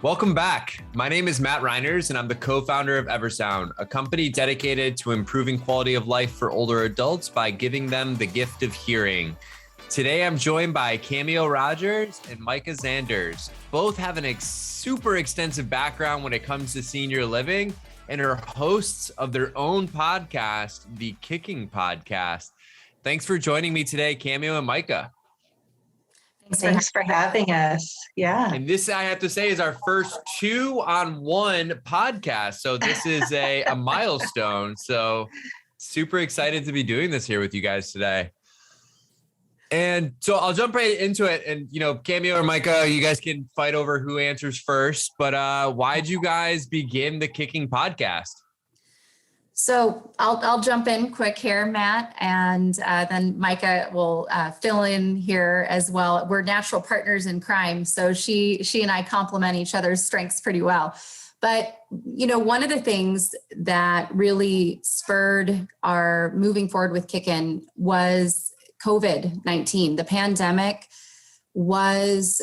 Welcome back. My name is Matt Reiners, and I'm the co-founder of Eversound, a company dedicated to improving quality of life for older adults by giving them the gift of hearing. Today, I'm joined by Cameo Rogers and Miekka Zanders. Both have super extensive background when it comes to senior living and are hosts of their own podcast, the Kickin podcast. Thanks for joining me today, Cameo and Miekka. Thanks for having us. Yeah. And this, I have to say, is our first 2-on-1 podcast. So this is a milestone. So super excited to be doing this here with you guys today. And so I'll jump right into it. And, Cameo or Miekka, you guys can fight over who answers first. But why'd you guys begin the Kickin podcast? So I'll jump in quick here, Matt, and then Miekka will fill in here as well. We're natural partners in crime, so she and I complement each other's strengths pretty well. But one of the things that really spurred our moving forward with Kickin was COVID-19. The pandemic was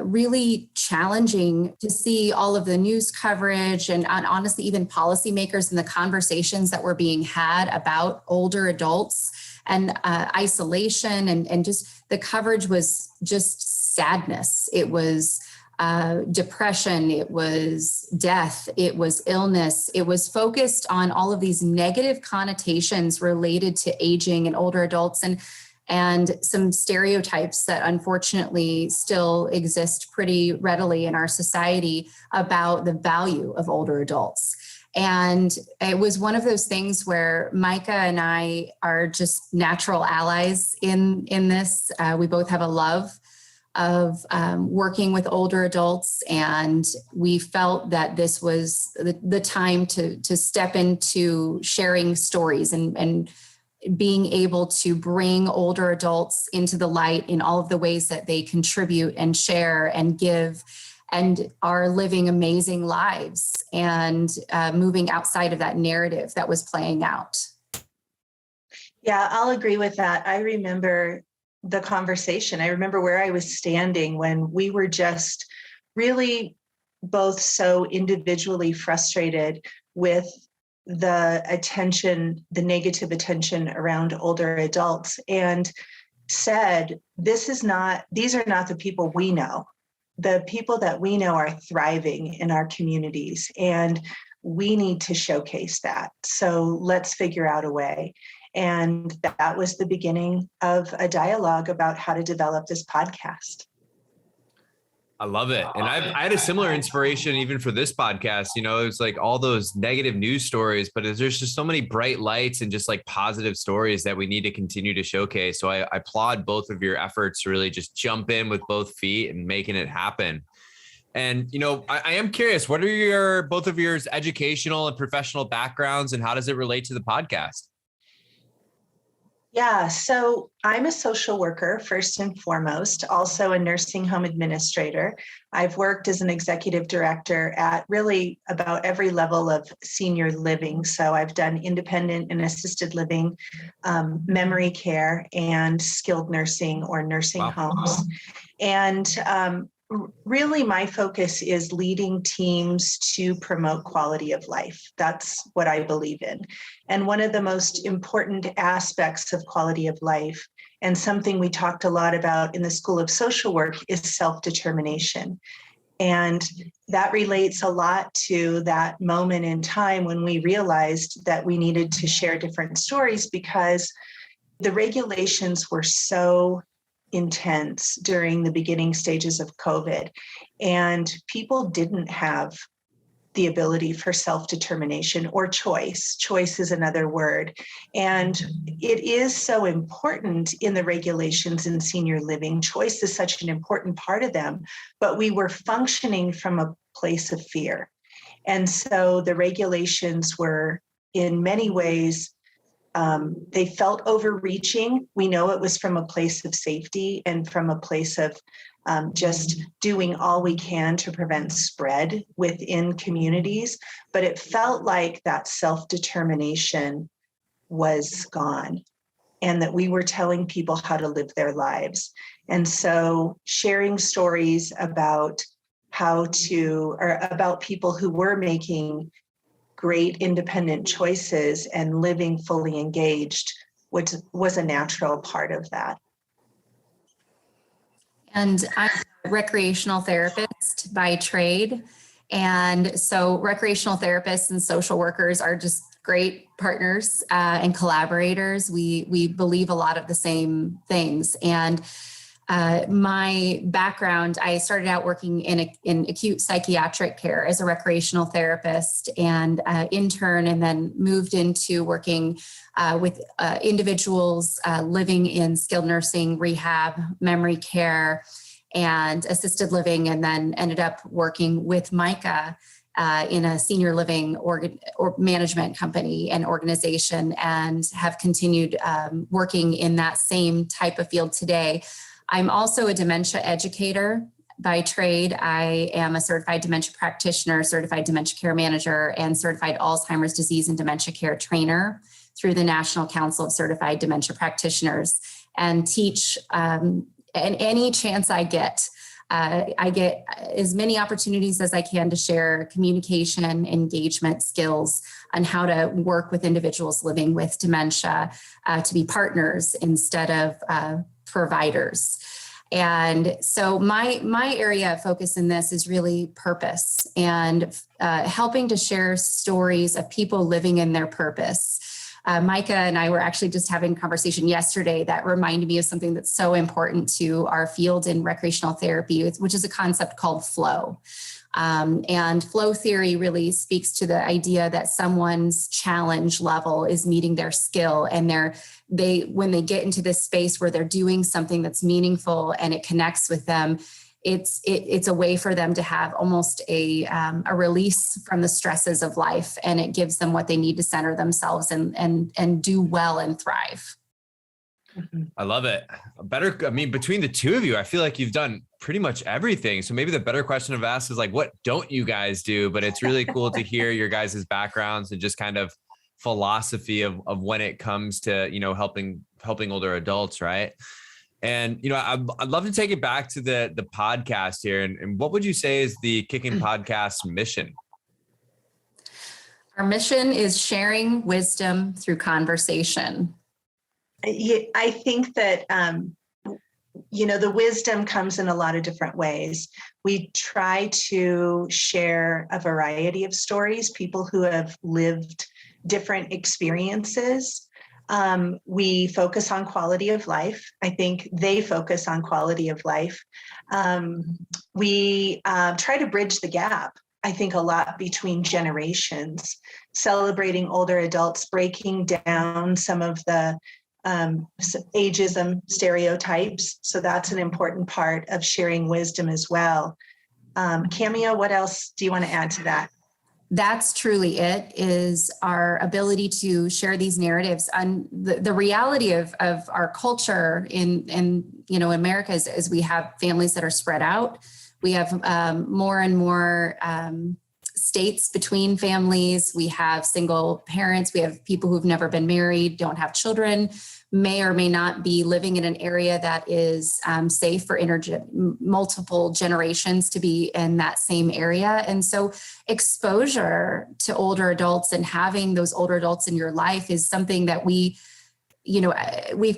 really challenging to see all of the news coverage and honestly, even policymakers and the conversations that were being had about older adults and isolation and just the coverage was just sadness. It was depression, it was death, it was illness. It was focused on all of these negative connotations related to aging and older adults and some stereotypes that unfortunately still exist pretty readily in our society about the value of older adults. And it was one of those things where Miekka and I are just natural allies in this. We both have a love of working with older adults, and we felt that this was the time to step into sharing stories and being able to bring older adults into the light in all of the ways that they contribute and share and give and are living amazing lives and moving outside of that narrative that was playing out. Yeah, I'll agree with that. I remember the conversation. I remember where I was standing when we were just really both so individually frustrated with the negative attention around older adults, and said, these are not the people we know. The people that we know are thriving in our communities, and we need to showcase that. So let's figure out a way. And that was the beginning of a dialogue about how to develop this podcast. I love it. And I had a similar inspiration even for this podcast. It was like all those negative news stories, but there's just so many bright lights and just like positive stories that we need to continue to showcase. So I applaud both of your efforts to really just jump in with both feet and making it happen. And, I am curious, what are both of your educational and professional backgrounds, and how does it relate to the podcast? Yeah, so I'm a social worker first and foremost, also a nursing home administrator. I've worked as an executive director at really about every level of senior living. So I've done independent and assisted living, memory care, and skilled nursing or nursing homes. And really, my focus is leading teams to promote quality of life. That's what I believe in. And one of the most important aspects of quality of life, and something we talked a lot about in the School of Social Work, is self-determination. And that relates a lot to that moment in time when we realized that we needed to share different stories because the regulations were so intense during the beginning stages of COVID, and people didn't have the ability for self-determination or choice. Choice is another word. And it is so important in the regulations in senior living. Choice is such an important part of them, but we were functioning from a place of fear. And so the regulations were in many ways they felt overreaching. We know it was from a place of safety and from a place of just doing all we can to prevent spread within communities. But it felt like that self-determination was gone and that we were telling people how to live their lives. And so sharing stories about or about people who were making great independent choices and living fully engaged, which was a natural part of that. And I'm a recreational therapist by trade. And so recreational therapists and social workers are just great partners and collaborators. We believe a lot of the same things. And my background, I started out working in acute psychiatric care as a recreational therapist and intern, and then moved into working with individuals living in skilled nursing, rehab, memory care, and assisted living, and then ended up working with Miekka in a senior living or management company and organization, and have continued working in that same type of field today. I'm also a dementia educator by trade. I am a certified dementia practitioner, certified dementia care manager, and certified Alzheimer's disease and dementia care trainer through the National Council of Certified Dementia Practitioners, and teach and any chance I get as many opportunities as I can to share communication, engagement skills on how to work with individuals living with dementia, to be partners instead of providers. And so my area of focus in this is really purpose and helping to share stories of people living in their purpose. Miekka and I were actually just having a conversation yesterday that reminded me of something that's so important to our field in recreational therapy, which is a concept called flow. And flow theory really speaks to the idea that someone's challenge level is meeting their skill, and when they get into this space where they're doing something that's meaningful and it connects with them, it's a way for them to have almost a release from the stresses of life, and it gives them what they need to center themselves and do well and thrive. I love it. Between the two of you, I feel like you've done pretty much everything. So maybe the better question I've asked is like, what don't you guys do? But it's really cool to hear your guys' backgrounds and just kind of philosophy of when it comes to, helping older adults. Right. And, I'd love to take it back to the podcast here. And what would you say is the Kickin podcast mission? Our mission is sharing wisdom through conversation. I think that, the wisdom comes in a lot of different ways. We try to share a variety of stories, people who have lived different experiences. We focus on quality of life. I think they focus on quality of life. We try to bridge the gap, I think, a lot between generations, celebrating older adults, breaking down some of the ageism stereotypes. So that's an important part of sharing wisdom as well. Cameo, what else do you want to add to that? That's truly it, is our ability to share these narratives. And the reality of our culture in America is we have families that are spread out. We have more and more states between families. We have single parents. We have people who've never been married, don't have children, may or may not be living in an area that is safe for multiple generations to be in that same area. And so exposure to older adults and having those older adults in your life is something that we've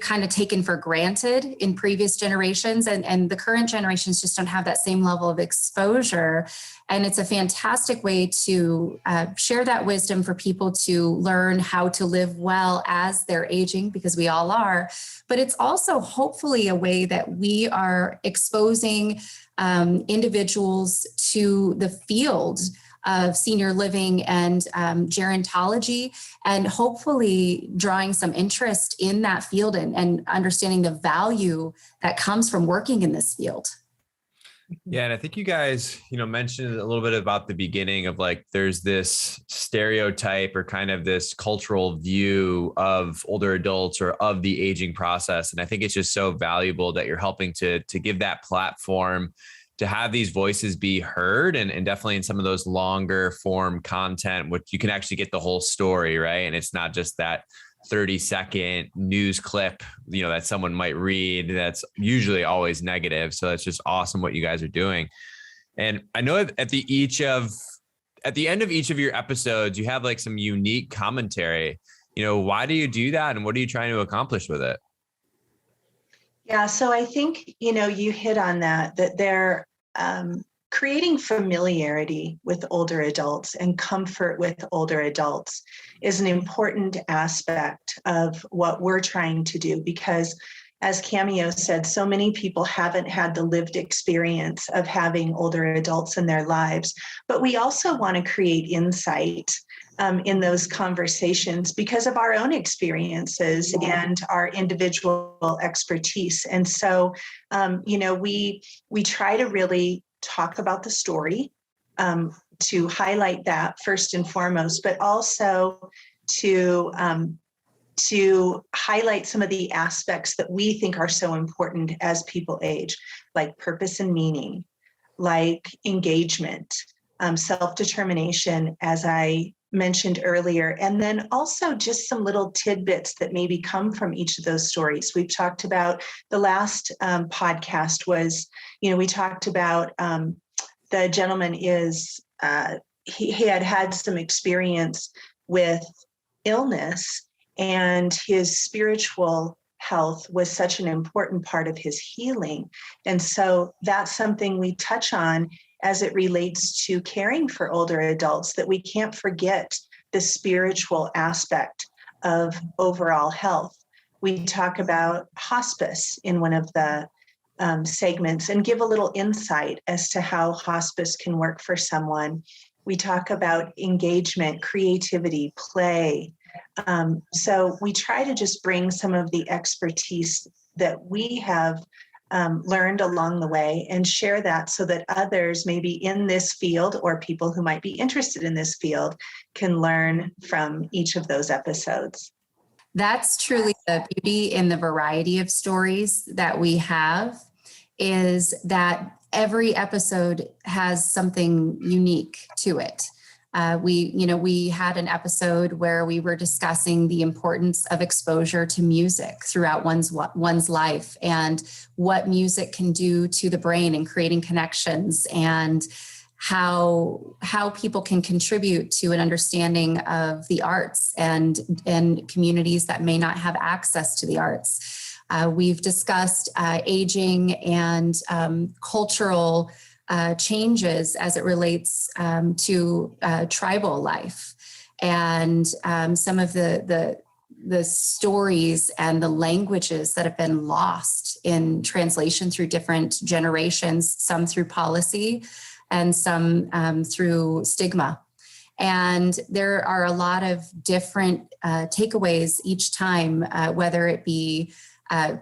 kind of taken for granted in previous generations, and the current generations just don't have that same level of exposure. And it's a fantastic way to share that wisdom for people to learn how to live well as they're aging, because we all are. But it's also hopefully a way that we are exposing individuals to the field of senior living and gerontology, and hopefully drawing some interest in that field and understanding the value that comes from working in this field. Yeah. And I think you guys, mentioned a little bit about the beginning of like, there's this stereotype or kind of this cultural view of older adults or of the aging process. And I think it's just so valuable that you're helping to give that platform to have these voices be heard, and definitely in some of those longer form content, which you can actually get the whole story, right? And it's not just that 30-second news clip, that someone might read. That's usually always negative. So that's just awesome what you guys are doing. And I know at the end of each of your episodes, you have like some unique commentary. Why do you do that, and what are you trying to accomplish with it? Yeah, so I think, you hit on that they're creating familiarity with older adults and comfort with older adults is an important aspect of what we're trying to do, because as Cameo said, so many people haven't had the lived experience of having older adults in their lives. But we also want to create insight in those conversations because of our own experiences and our individual expertise. And so, we try to really talk about the story, to highlight that first and foremost, but also to highlight some of the aspects that we think are so important as people age, like purpose and meaning, like engagement, self-determination, as I mentioned earlier, and then also just some little tidbits that maybe come from each of those stories. We've talked about the last podcast was, we talked about the gentleman he had some experience with illness, and his spiritual health was such an important part of his healing. And so that's something we touch on as it relates to caring for older adults, that we can't forget the spiritual aspect of overall health. We talk about hospice in one of the segments and give a little insight as to how hospice can work for someone. We talk about engagement, creativity, play. So we try to just bring some of the expertise that we have learned along the way and share that so that others maybe in this field or people who might be interested in this field can learn from each of those episodes. That's truly the beauty in the variety of stories that we have, is that every episode has something unique to it. We had an episode where we were discussing the importance of exposure to music throughout one's life, and what music can do to the brain and creating connections, and how people can contribute to an understanding of the arts and communities that may not have access to the arts. We've discussed aging and cultural changes as it relates to tribal life, and some of the stories and the languages that have been lost in translation through different generations, some through policy and some through stigma. And there are a lot of different takeaways each time, whether it be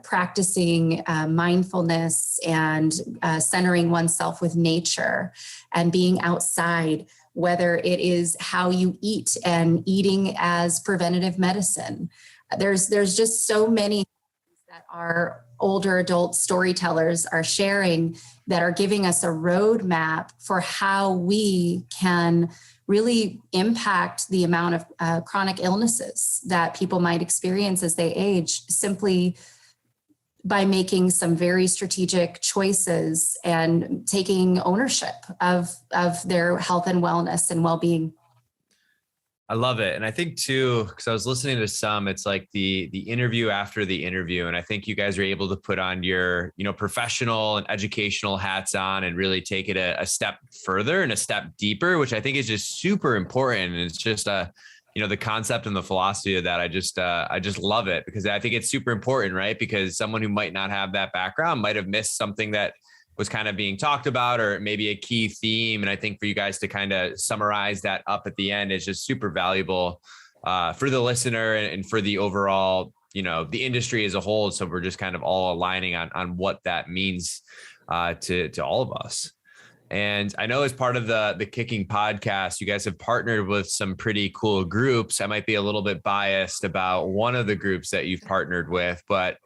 practicing mindfulness and centering oneself with nature and being outside, whether it is how you eat and eating as preventative medicine. There's just so many that our older adult storytellers are sharing that are giving us a roadmap for how we can really impact the amount of chronic illnesses that people might experience as they age, simply by making some very strategic choices and taking ownership of their health and wellness and well-being. I love it. And I think too, because I was listening to some, it's like the interview after the interview. And I think you guys are able to put on your, professional and educational hats on and really take it a step further and a step deeper, which I think is just super important. And it's just the concept and the philosophy of that. I just love it, because I think it's super important, right? Because someone who might not have that background might have missed something that was kind of being talked about, or maybe a key theme. And I think for you guys to kind of summarize that up at the end is just super valuable for the listener and for the overall, the industry as a whole. So we're just kind of all aligning on what that means to all of us. And I know as part of the Kickin podcast, you guys have partnered with some pretty cool groups. I might be a little bit biased about one of the groups that you've partnered with, but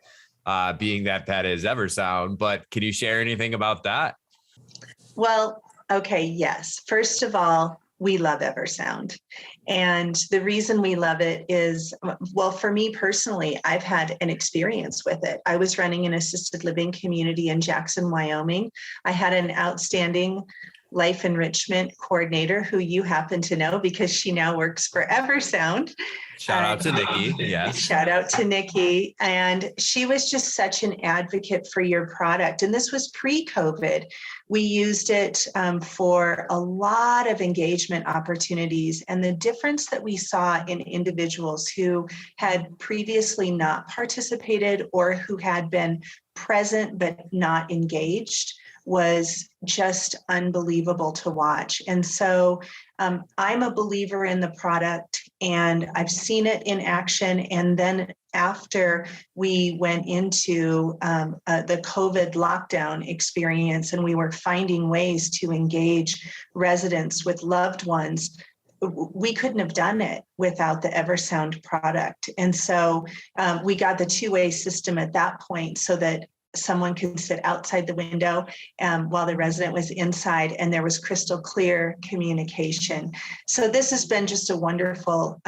being that is Eversound. But can you share anything about that? Well, okay, yes. First of all, we love Eversound. And the reason we love it is, well, for me personally, I've had an experience with it. I was running an assisted living community in Jackson, Wyoming. I had an outstanding life enrichment coordinator, who you happen to know because she now works for Eversound. Shout out to Nikki. Yes. Shout out to Nikki. And she was just such an advocate for your product. And this was pre-COVID. We used it for a lot of engagement opportunities. And the difference that we saw in individuals who had previously not participated or who had been present but not engaged was just unbelievable to watch. And so I'm a believer in the product, and I've seen it in action. And then after we went into the COVID lockdown experience and we were finding ways to engage residents with loved ones, we couldn't have done it without the Eversound product. And so we got the two-way system at that point so that someone could sit outside the window while the resident was inside, and there was crystal clear communication. So this has been just a wonderful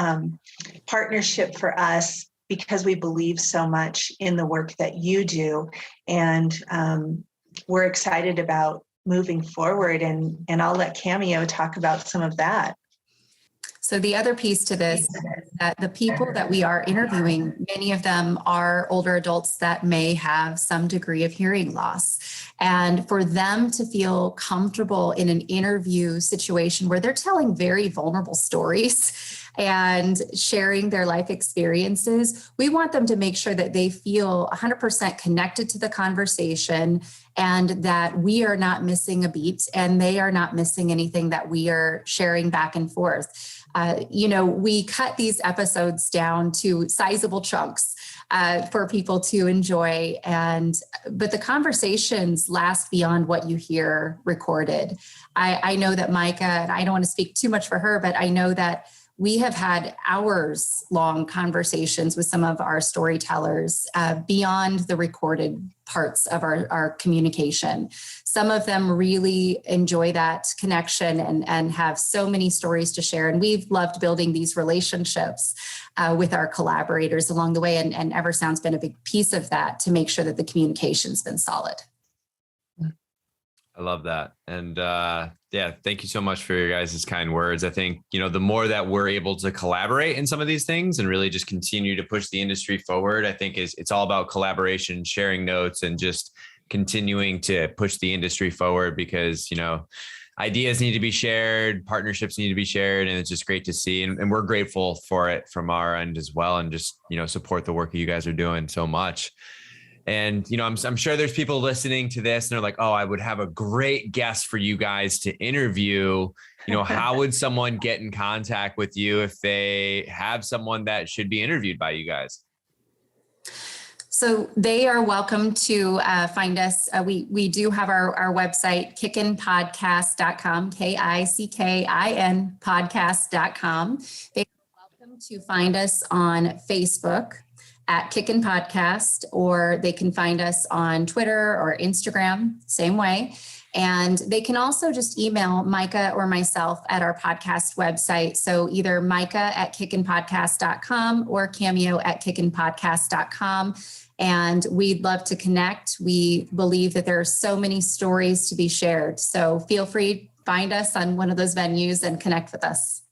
partnership for us because we believe so much in the work that you do. And we're excited about moving forward, and I'll let Cameo talk about some of that. So the other piece to this is that the people that we are interviewing, many of them are older adults that may have some degree of hearing loss. And for them to feel comfortable in an interview situation where they're telling very vulnerable stories and sharing their life experiences, we want them to make sure that they feel 100% connected to the conversation and that we are not missing a beat and they are not missing anything that we are sharing back and forth. We cut these episodes down to sizable chunks for people to enjoy, but the conversations last beyond what you hear recorded. I know that Miekka, and I don't want to speak too much for her, but I know that we have had hours-long conversations with some of our storytellers beyond the recorded parts of our communication. Some of them really enjoy that connection and have so many stories to share. And we've loved building these relationships with our collaborators along the way. And Eversound's been a big piece of that to make sure that the communication's been solid. I love that. And thank you so much for your guys' kind words. I think, the more that we're able to collaborate in some of these things and really just continue to push the industry forward, I think it's all about collaboration, sharing notes, and just continuing to push the industry forward because, ideas need to be shared, partnerships need to be shared, and it's just great to see. And we're grateful for it from our end as well. And just, support the work that you guys are doing so much. And, I'm sure there's people listening to this and they're like, oh, I would have a great guest for you guys to interview. How would someone get in contact with you if they have someone that should be interviewed by you guys? So they are welcome to find us. We do have our website, kickinpodcast.com, KICKIN podcast.com. They are welcome to find us on Facebook at Kickin Podcast, or they can find us on Twitter or Instagram, same way. And they can also just email Miekka or myself at our podcast website. So either Miekka at kickinpodcast.com or Cameo at kickinpodcast.com. And we'd love to connect. We believe that there are so many stories to be shared. So feel free to find us on one of those venues and connect with us.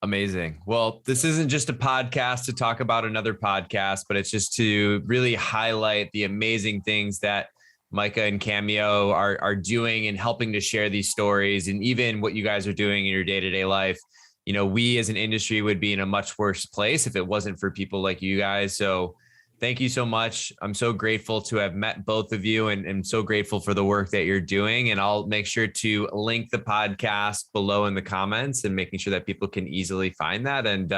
Amazing. Well, this isn't just a podcast to talk about another podcast, but it's just to really highlight the amazing things that Miekka and Cameo are doing and helping to share these stories, and even what you guys are doing in your day-to-day life. We as an industry would be in a much worse place if it wasn't for people like you guys. So thank you so much. I'm so grateful to have met both of you and so grateful for the work that you're doing. And I'll make sure to link the podcast below in the comments and making sure that people can easily find that. And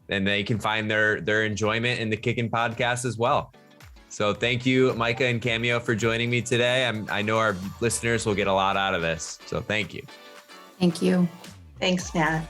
they can find their enjoyment in the Kickin podcast as well. So thank you, Miekka and Cameo, for joining me today. I know our listeners will get a lot out of this. So thank you. Thank you. Thanks, Matt.